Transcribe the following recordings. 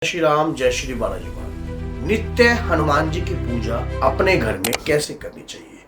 श्री राम, जय श्री बालाजी महाराज। नित्य हनुमान जी की पूजा अपने घर में कैसे करनी चाहिए?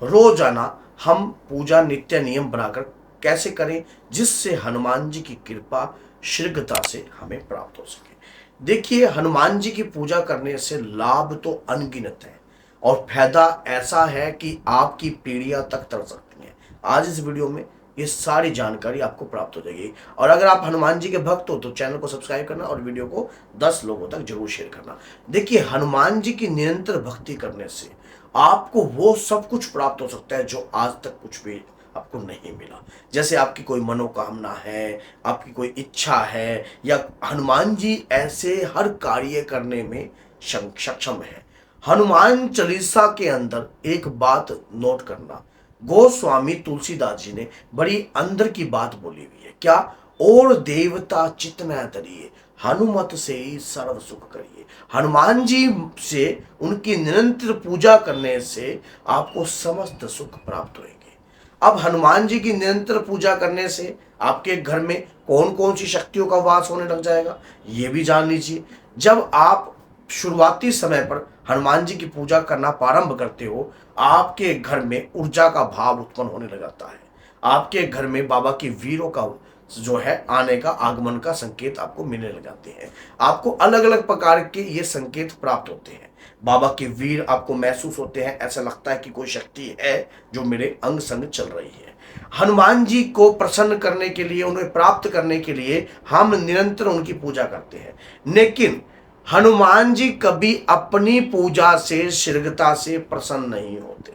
रोजाना हम पूजा नित्य नियम बनाकर कैसे करें जिससे हनुमान जी की कृपा शीघ्रता से हमें प्राप्त हो सके। देखिए, हनुमान जी की पूजा करने से लाभ तो अनगिनत है और फायदा ऐसा है कि आपकी पीढ़ियां तक तर सकती हैं। आज इस वीडियो में ये सारी जानकारी आपको प्राप्त हो जाएगी। और अगर आप हनुमान जी के भक्त हो तो चैनल को सब्सक्राइब करना और वीडियो को 10 लोगों तक जरूर शेयर करना। देखिए, हनुमान जी की निरंतर भक्ति करने से आपको वो सब कुछ प्राप्त हो सकता है जो आज तक कुछ भी आपको नहीं मिला। जैसे आपकी कोई मनोकामना है, आपकी कोई इच्छा है, या हनुमान जी ऐसे हर कार्य करने में सक्षम है। हनुमान चालीसा के अंदर एक बात नोट करना, गोस्वामी तुलसीदास जी ने बड़ी अंदर की बात बोली हुई है। क्या? और देवता चित न धरिए, हनुमत से ही सर्व सुख करिए। हनुमान जी से, उनकी निरंतर पूजा करने से आपको समस्त सुख प्राप्त होंगे। अब हनुमान जी की निरंतर पूजा करने से आपके घर में कौन कौन सी शक्तियों का वास होने लग जाएगा, ये भी जान लीजिए। जब आप शुरुआती समय पर हनुमान जी की पूजा करना प्रारंभ करते हो, आपके घर में ऊर्जा का भाव उत्पन्न होने लग जाता है। आपके घर में बाबा की वीरों का जो है आने का, आगमन का संकेत आपको मिलने लग जाते हैं। आपको अलग अलग प्रकार के ये संकेत प्राप्त होते हैं। बाबा के वीर आपको महसूस होते हैं, ऐसा लगता है कि कोई शक्ति है जो मेरे अंग संग चल रही है। हनुमान जी को प्रसन्न करने के लिए, उन्हें प्राप्त करने के लिए हम निरंतर उनकी पूजा करते हैं। लेकिन हनुमान जी कभी अपनी पूजा से शीघ्रता से प्रसन्न नहीं होते।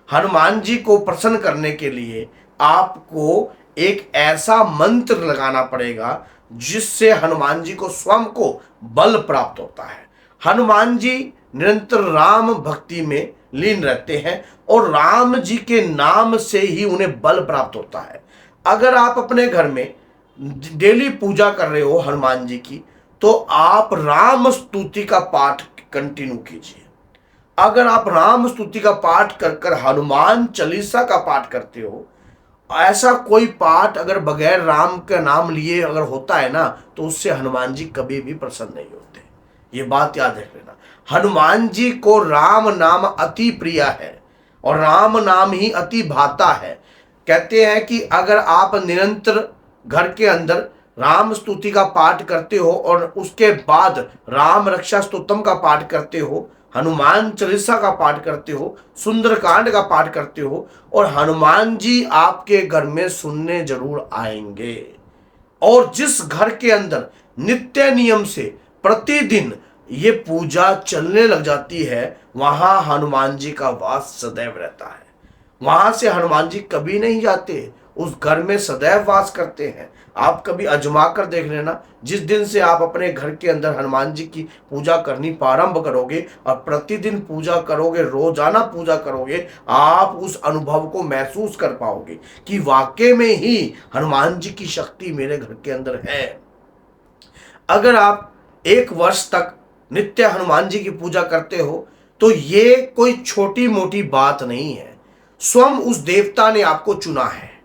हनुमान जी को प्रसन्न करने के लिए आपको एक ऐसा मंत्र लगाना पड़ेगा जिससे हनुमान जी को स्वयं को बल प्राप्त होता है। हनुमान जी निरंतर राम भक्ति में लीन रहते हैं और राम जी के नाम से ही उन्हें बल प्राप्त होता है। अगर आप अपने घर में डेली पूजा कर रहे हो हनुमान जी की, तो आप राम स्तुति का पाठ कंटिन्यू कीजिए। अगर आप राम स्तुति का पाठ कर कर हनुमान चालीसा का पाठ करते हो, ऐसा कोई पाठ अगर बगैर राम का नाम लिए अगर होता है ना, तो उससे हनुमान जी कभी भी प्रसन्न नहीं होते। ये बात याद रख लेना। हनुमान जी को राम नाम अति प्रिय है और राम नाम ही अति भाता है। कहते हैं कि अगर आप निरंतर घर के अंदर राम स्तुति का पाठ करते हो और उसके बाद राम रक्षा स्तोत्रम का पाठ करते हो, हनुमान चालीसा का पाठ करते हो, सुंदरकांड का पाठ करते हो, और हनुमान जी आपके घर में सुनने जरूर आएंगे। और जिस घर के अंदर नित्य नियम से प्रतिदिन ये पूजा चलने लग जाती है, वहां हनुमान जी का वास सदैव रहता है। वहां से हनुमान जी कभी नहीं जाते, उस घर में सदैव वास करते हैं। आप कभी आजमा कर देख लेना। जिस दिन से आप अपने घर के अंदर हनुमान जी की पूजा करनी प्रारंभ करोगे और प्रतिदिन पूजा करोगे, रोजाना पूजा करोगे, आप उस अनुभव को महसूस कर पाओगे कि वाकई में ही हनुमान जी की शक्ति मेरे घर के अंदर है। अगर आप 1 वर्ष तक नित्य हनुमान जी की पूजा करते हो तो ये कोई छोटी मोटी बात नहीं है। स्वयं उस देवता ने आपको चुना है।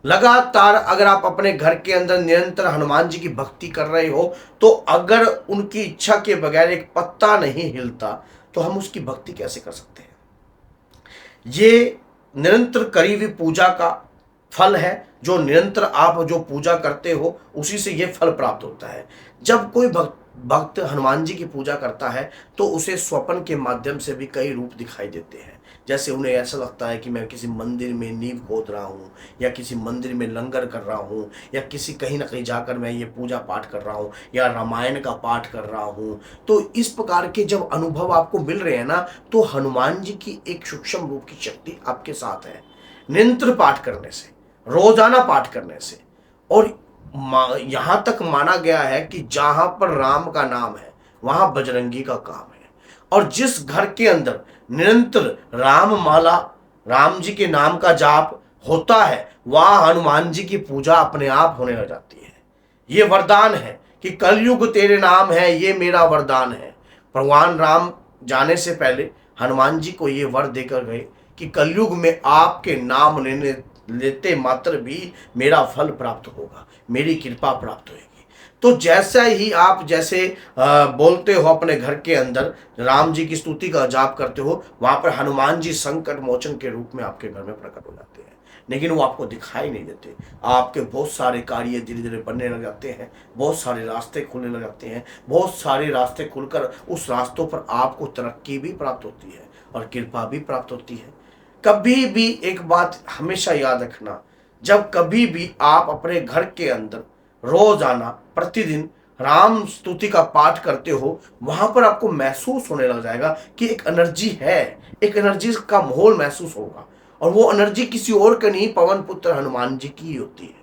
लगातार अगर आप अपने घर के अंदर निरंतर हनुमान जी की भक्ति कर रहे हो, तो अगर उनकी इच्छा के बगैर एक पत्ता नहीं हिलता तो हम उसकी भक्ति कैसे कर सकते हैं? ये निरंतर करी हुई पूजा का फल है। जो निरंतर आप जो पूजा करते हो उसी से ये फल प्राप्त होता है। जब कोई भक्त हनुमान जी की पूजा करता है तो उसे स्वप्न के माध्यम से भी कई रूप दिखाई देते हैं। जैसे उन्हें ऐसा लगता है कि मैं किसी मंदिर में नींव खोद रहा हूँ, या किसी मंदिर में लंगर कर रहा हूँ, या किसी कहीं ना कहीं जाकर मैं ये पूजा पाठ कर रहा हूँ, या रामायण का पाठ कर रहा हूँ। तो इस प्रकार के जब अनुभव आपको मिल रहे हैं ना, तो हनुमान जी की एक सूक्ष्म रूप की शक्ति आपके साथ है। निरंतर पाठ करने से, रोजाना पाठ करने से, और यहां तक माना गया है कि जहां पर राम का नाम है वहां बजरंगी का काम है। और जिस घर के अंदर निरंतर राम माला, राम जी के नाम का जाप होता है, वहां हनुमान जी की पूजा अपने आप होने लग जाती है। ये वरदान है कि कलयुग तेरे नाम है, ये मेरा वरदान है। भगवान राम जाने से पहले हनुमान जी को ये वर देकर गए कि कलयुग में आपके नाम लेते मात्र भी मेरा फल प्राप्त होगा, मेरी कृपा प्राप्त होगी। तो जैसा ही आप जैसे बोलते हो अपने घर के अंदर राम जी की स्तुति का जाप करते हो, वहां पर हनुमान जी संकट मोचन के रूप में आपके घर में प्रकट हो जाते हैं, लेकिन वो आपको दिखाई नहीं देते। आपके बहुत सारे कार्य धीरे धीरे बनने लग जाते हैं, बहुत सारे रास्ते खुलने लग जाते हैं, बहुत सारे रास्ते खुलकर उस रास्तों पर आपको तरक्की भी प्राप्त होती है और कृपा भी प्राप्त होती है। कभी भी एक बात हमेशा याद रखना, जब कभी भी आप अपने घर के अंदर रोजाना प्रतिदिन राम स्तुति का पाठ करते हो, वहां पर आपको महसूस होने लग जाएगा कि एक एनर्जी है, एक एनर्जी का माहौल महसूस होगा, और वो एनर्जी किसी और का नहीं, पवन पुत्र हनुमान जी की होती है।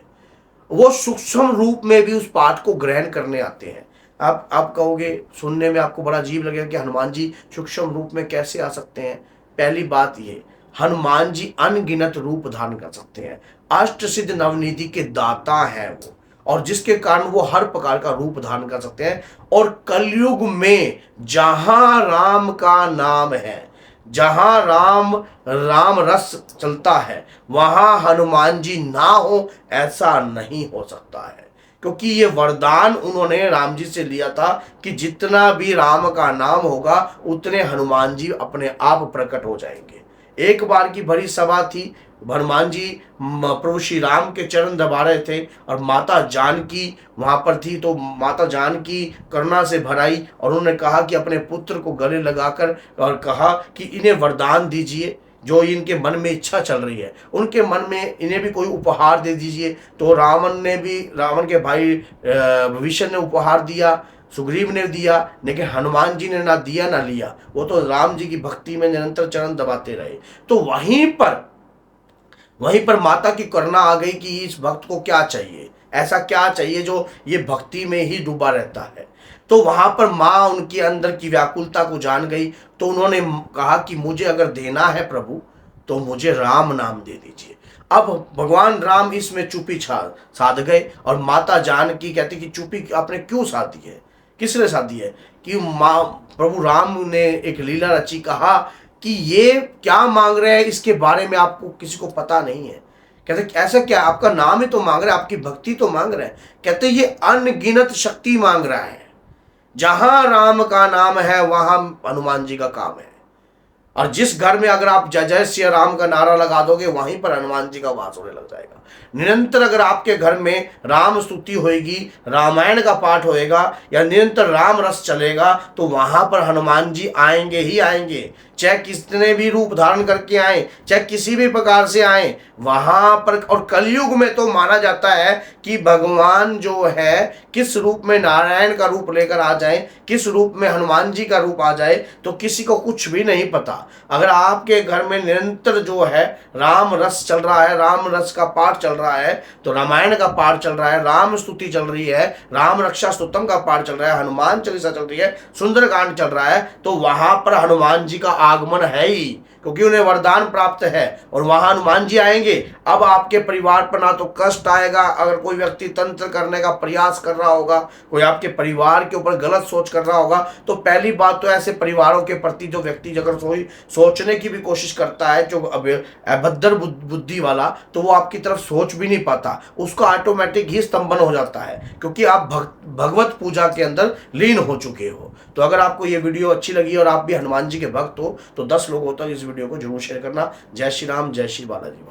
वो सूक्ष्म रूप में भी उस पाठ को ग्रहण करने आते हैं। आप कहोगे, सुनने में आपको बड़ा अजीब लगेगा कि हनुमान जी सूक्ष्म रूप में कैसे आ सकते हैं। पहली बात ये, हनुमान जी अनगिनत रूप धारण कर सकते हैं, अष्ट सिद्ध नवनिधि के दाता हैं वो, और जिसके कारण वो हर प्रकार का रूप धारण कर सकते हैं। और कलयुग में जहां राम का नाम है, जहां राम रस चलता है, वहां हनुमान जी ना हो ऐसा नहीं हो सकता है, क्योंकि ये वरदान उन्होंने राम जी से लिया था कि जितना भी राम का नाम होगा उतने हनुमान जी अपने आप प्रकट हो जाएंगे। एक बार की बड़ी सभा थी, हनुमान जी प्रभु श्री राम के चरण दबा रहे थे और माता जानकी वहां पर थी। तो माता जानकी करुणा से भराई और उन्होंने कहा कि अपने पुत्र को गले लगाकर और कहा कि इन्हें वरदान दीजिए, जो इनके मन में इच्छा चल रही है, उनके मन में इन्हें भी कोई उपहार दे दीजिए। तो रावण के भाई विभीषण ने उपहार दिया, सुग्रीव ने दिया, लेकिन हनुमान जी ने ना दिया ना लिया, वो तो राम जी की भक्ति में निरंतर चरण दबाते रहे। तो वहीं पर माता की करुणा आ गई कि इस भक्त को क्या चाहिए, ऐसा क्या चाहिए जो ये भक्ति में ही डूबा रहता है। तो वहां पर माँ उनके अंदर की व्याकुलता को जान गई, तो उन्होंने कहा कि मुझे अगर देना है प्रभु तो मुझे राम नाम दे दीजिए। अब भगवान राम इसमें चुप्पी साध गए, और माता जानकी कहती कि चुप्पी आपने क्यों साधी है, किसने साधी है? कि माँ प्रभु राम ने एक लीला रची, कहा कि ये क्या मांग रहे हैं इसके बारे में आपको किसी को पता नहीं है। कहते ऐसा क्या, आपका नाम ही तो मांग रहे हैं, आपकी भक्ति तो मांग रहे हैं। कहते ये अनगिनत शक्ति मांग रहा है, जहां राम का नाम है वहां हनुमान जी का काम है। और जिस घर में अगर आप जय जय श्री राम का नारा लगा दोगे, वहीं पर हनुमान जी का वास होने लग जाएगा। निरंतर अगर आपके घर में राम स्तुति होएगी, रामायण का पाठ होएगा, या निरंतर राम रस चलेगा, तो वहां पर हनुमान जी आएंगे ही आएंगे, चाहे कितने भी रूप धारण करके आए, चाहे किसी भी प्रकार से आए वहां पर। और कलयुग में तो माना जाता है कि भगवान जो है किस रूप में नारायण का रूप लेकर आ जाए, किस रूप में हनुमान जी का रूप आ जाए, तो किसी को कुछ भी नहीं पता। अगर आपके घर में निरंतर जो है राम रस चल रहा है, राम रस का पाठ चल रहा है, तो रामायण का पाठ चल रहा है, राम स्तुति चल रही है, राम रक्षा स्तुतम का पाठ चल रहा है, हनुमान चालीसा चल रही है, सुंदरकांड चल रहा है, तो वहां पर हनुमान जी का आगमन है ही, क्योंकि उन्हें वरदान प्राप्त है और वहां हनुमान जी आएंगे। अब आपके परिवार पर ना तो कष्ट आएगा, अगर कोई व्यक्ति तंत्र करने का प्रयास कर रहा होगा, कोई आपके परिवार के ऊपर गलत सोच कर रहा होगा, तो पहली बात तो ऐसे परिवारों के प्रति जो व्यक्ति अगर सोचने की भी कोशिश करता है, जो अभद्र बुद्धि वाला, तो वो आपकी तरफ सोच भी नहीं पाता, उसका ऑटोमेटिक ही स्तंभन हो जाता है, क्योंकि आप भगवत पूजा के अंदर लीन हो चुके हो। तो अगर आपको ये वीडियो अच्छी लगी और आप भी हनुमान जी के भक्त हो, तो 10 लोगों तक इस वीडियो को जरूर शेयर करना। जय श्री राम, जय श्री बालाजी।